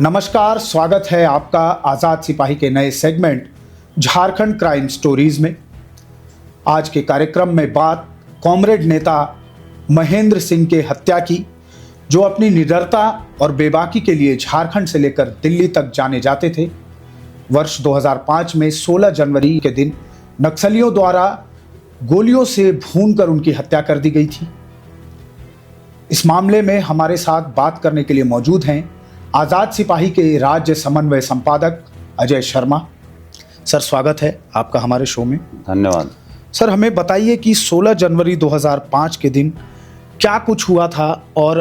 नमस्कार, स्वागत है आपका आज़ाद सिपाही के नए सेगमेंट झारखंड क्राइम स्टोरीज में। आज के कार्यक्रम में बात कॉमरेड नेता महेंद्र सिंह के हत्या की, जो अपनी निडरता और बेबाकी के लिए झारखंड से लेकर दिल्ली तक जाने जाते थे। वर्ष 2005 में 16 जनवरी के दिन नक्सलियों द्वारा गोलियों से भूनकर उनकी हत्या कर दी गई थी। इस मामले में हमारे साथ बात करने के लिए मौजूद हैं आज़ाद सिपाही के राज्य समन्वय संपादक अजय शर्मा। सर, स्वागत है आपका हमारे शो में। धन्यवाद। सर, हमें बताइए कि 16 जनवरी 2005 के दिन क्या कुछ हुआ था और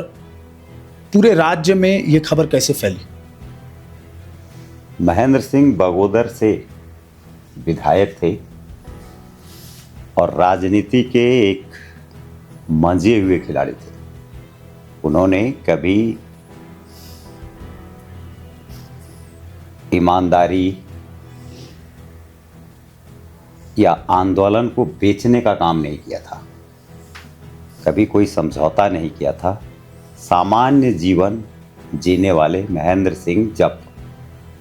पूरे राज्य में ये खबर कैसे फैली? महेंद्र सिंह बगोदर से विधायक थे और राजनीति के एक मंजे हुए खिलाड़ी थे। उन्होंने कभी ईमानदारी या आंदोलन को बेचने का काम नहीं किया था, कभी कोई समझौता नहीं किया था। सामान्य जीवन जीने वाले महेंद्र सिंह जब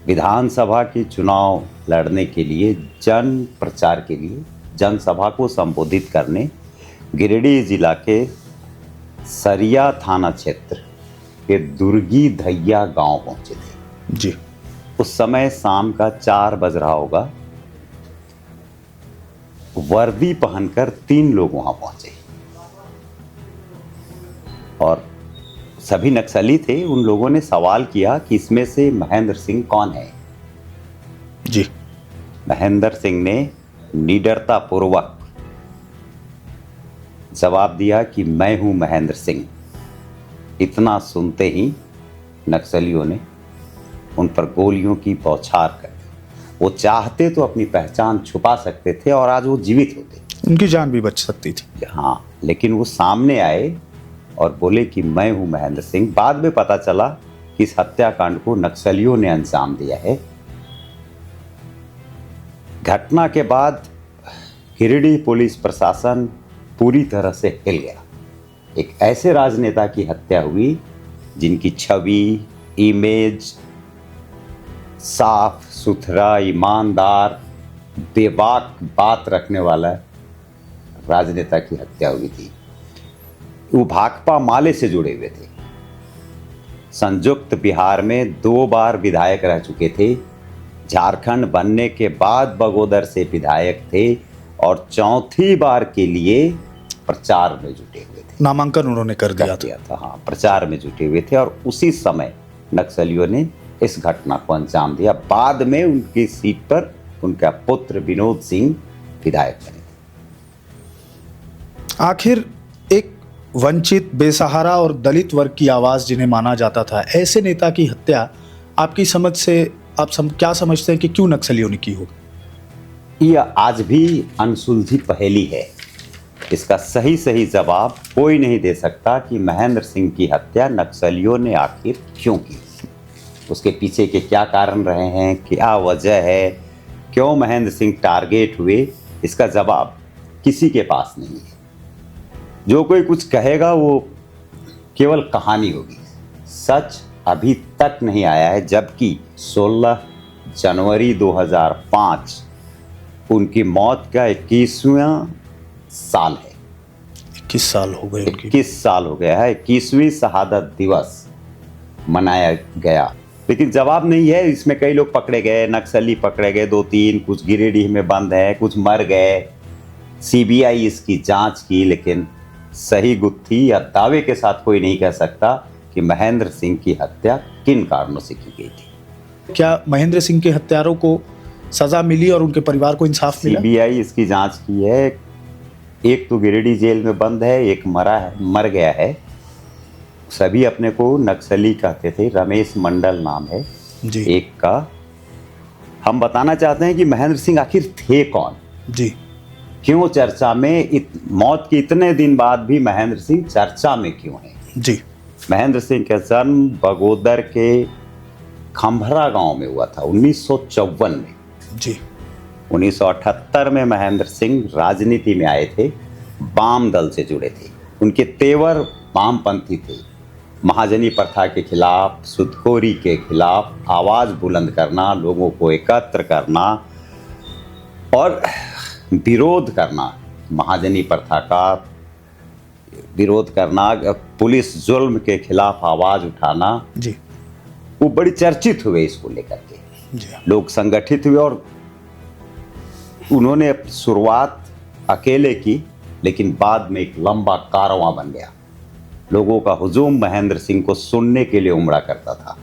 विधानसभा के चुनाव लड़ने के लिए जन प्रचार के लिए जनसभा को संबोधित करने गिरिडीह जिला के सरिया थाना क्षेत्र के दुर्गी धैया गांव पहुंचे थे जी। उस समय शाम का 4 बज रहा होगा। वर्दी पहनकर 3 लोग वहां पहुंचे और सभी नक्सली थे। उन लोगों ने सवाल किया कि इसमें से महेंद्र सिंह कौन है जी। महेंद्र सिंह ने निडरता पूर्वक जवाब दिया कि मैं हूं महेंद्र सिंह। इतना सुनते ही नक्सलियों ने उन पर गोलियों की बौछार कर दी। वो चाहते तो अपनी पहचान छुपा सकते थे और आज वो जीवित होते, उनकी जान भी बच सकती थी। हाँ, लेकिन वो सामने आए और बोले कि मैं हूं महेंद्र सिंह। बाद में पता चला कि इस हत्याकांड को नक्सलियों ने अंजाम दिया है। घटना के बाद गिरिडीह पुलिस प्रशासन पूरी तरह से हिल गया। एक ऐसे राजनेता की हत्या हुई जिनकी छवि, इमेज, साफ सुथरा, ईमानदार, बेबाक बात रखने वाला राजनेता की हत्या हुई थी। वो भाकपा माले से जुड़े हुए थे। संयुक्त बिहार में 2 बार विधायक रह चुके थे। झारखंड बनने के बाद बगोदर से विधायक थे और 4थी बार के लिए प्रचार में जुटे हुए थे। नामांकन उन्होंने कर दिया था। हाँ, प्रचार में जुटे हुए थे और उसी समय नक्सलियों ने इस घटना को अंजाम दिया। बाद में उनकी सीट पर उनका पुत्र विनोद सिंह विधायक बने। आखिर एक वंचित, बेसहारा और दलित वर्ग की आवाज जिन्हें माना जाता था, ऐसे नेता की हत्या आपकी समझ से आप क्या समझते हैं कि क्यों नक्सलियों ने की होगी? यह आज भी अनसुलझी पहेली है। इसका सही जवाब कोई नहीं दे सकता कि महेंद्र सिंह की हत्या नक्सलियों ने आखिर क्यों की। उसके पीछे के क्या कारण रहे हैं, क्या वजह है, क्यों महेंद्र सिंह टारगेट हुए, इसका जवाब किसी के पास नहीं है। जो कोई कुछ कहेगा वो केवल कहानी होगी। सच अभी तक नहीं आया है। जबकि 16 जनवरी 2005 उनकी मौत का 21वां साल है। 21 साल हो गए। 21 साल हो गया है। 21वीं शहादत दिवस मनाया गया, लेकिन जवाब नहीं है। इसमें कई लोग पकड़े गए, नक्सली पकड़े गए 2-3, कुछ गिरिडीह में बंद है, कुछ मर गए। सीबीआई इसकी जांच की, लेकिन सही गुत्थी या दावे के साथ कोई नहीं कह सकता कि महेंद्र सिंह की हत्या किन कारणों से की गई थी। क्या महेंद्र सिंह के हत्यारों को सजा मिली और उनके परिवार को इंसाफ मिला? सीबीआई इसकी जांच की है। एक तो गिरिडीह जेल में बंद है, एक मर गया है। सभी अपने को नक्सली कहते थे। रमेश मंडल नाम है जी। एक का। हम बताना चाहते हैं कि महेंद्र सिंह आखिर थे कौन जी। क्यों चर्चा में, मौत के इतने दिन बाद भी महेंद्र सिंह चर्चा में क्यों है जी। महेंद्र सिंह का जन्म बगोदर के खंभरा गांव में हुआ था 1954 में जी। 1978 में महेंद्र सिंह राजनीति में आए थे। वाम दल से जुड़े थे। उनके तेवर वामपंथी थे। महाजनी प्रथा के खिलाफ, सुदखोरी के खिलाफ आवाज़ बुलंद करना, लोगों को एकत्र करना और विरोध करना, महाजनी प्रथा का विरोध करना, पुलिस जुल्म के खिलाफ आवाज़ उठाना जी, वो बड़ी चर्चित हुए। इसको लेकर के जी, लोग संगठित हुए और उन्होंने शुरुआत अकेले की, लेकिन बाद में एक लंबा कारवां बन गया। लोगों का हुजूम महेंद्र सिंह को सुनने के लिए उमड़ा करता था।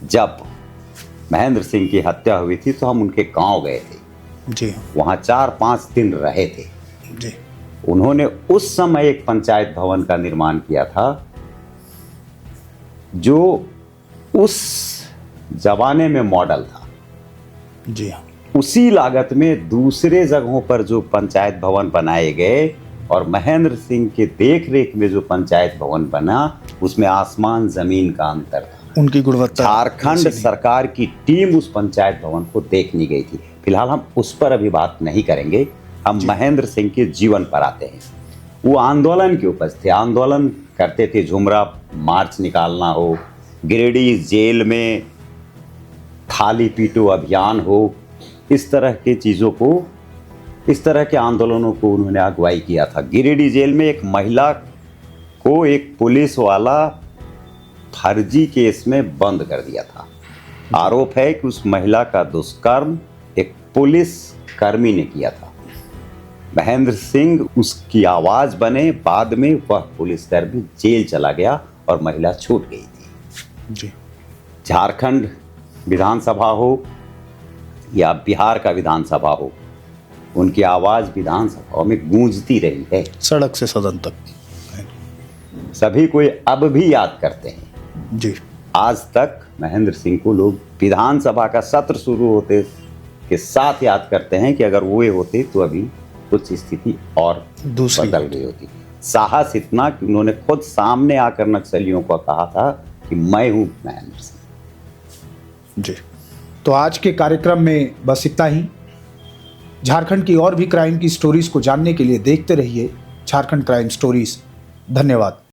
जब महेंद्र सिंह की हत्या हुई थी तो हम उनके गांव गए थे, जी, वहां 4-5 दिन रहे थे। जी, उन्होंने उस समय एक पंचायत भवन का निर्माण किया था जो उस जमाने में मॉडल था। जी, उसी लागत में दूसरे जगहों पर जो पंचायत भवन बनाए गए और महेंद्र सिंह के देख रेख में जो पंचायत भवन बना, उसमें आसमान जमीन का अंतर था। उनकी गुणवत्ता झारखंड सरकार की टीम उस पंचायत भवन को देखने गई थी। फिलहाल हम उस पर अभी बात नहीं करेंगे, हम महेंद्र सिंह के जीवन पर आते हैं। वो आंदोलन के उपज थे, आंदोलन करते थे, झुमरा मार्च निकालना हो, गिरिडीह जेल में थाली पीटो अभियान हो, इस तरह के चीज़ों को, इस तरह के आंदोलनों को उन्होंने अगुवाई किया था। गिरिडीह जेल में एक महिला को एक पुलिस वाला फर्जी केस में बंद कर दिया था। आरोप है कि उस महिला का दुष्कर्म एक पुलिस कर्मी ने किया था। महेंद्र सिंह उसकी आवाज़ बने, बाद में वह पुलिसकर्मी जेल चला गया और महिला छूट गई थी। जी, झारखंड विधानसभा हो या बिहार का विधानसभा हो, उनकी आवाज़ विधानसभा में गूंजती रही है, सड़क से सदन तक। सभी कोई अब भी याद करते हैं। जी, आज तक महेंद्र सिंह को लोग विधानसभा का सत्र शुरू होते के साथ याद करते हैं कि अगर वो होते तो अभी कुछ स्थिति और दूसरी बदल गई होती। साहस इतना कि उन्होंने खुद सामने आकर नक्सलियों को कहा था कि मैं हूं महेंद्र सिंह। जी, तो आज के कार्यक्रम में बस इतना ही। झारखंड की और भी क्राइम की स्टोरीज को जानने के लिए देखते रहिए झारखंड क्राइम स्टोरीज। धन्यवाद।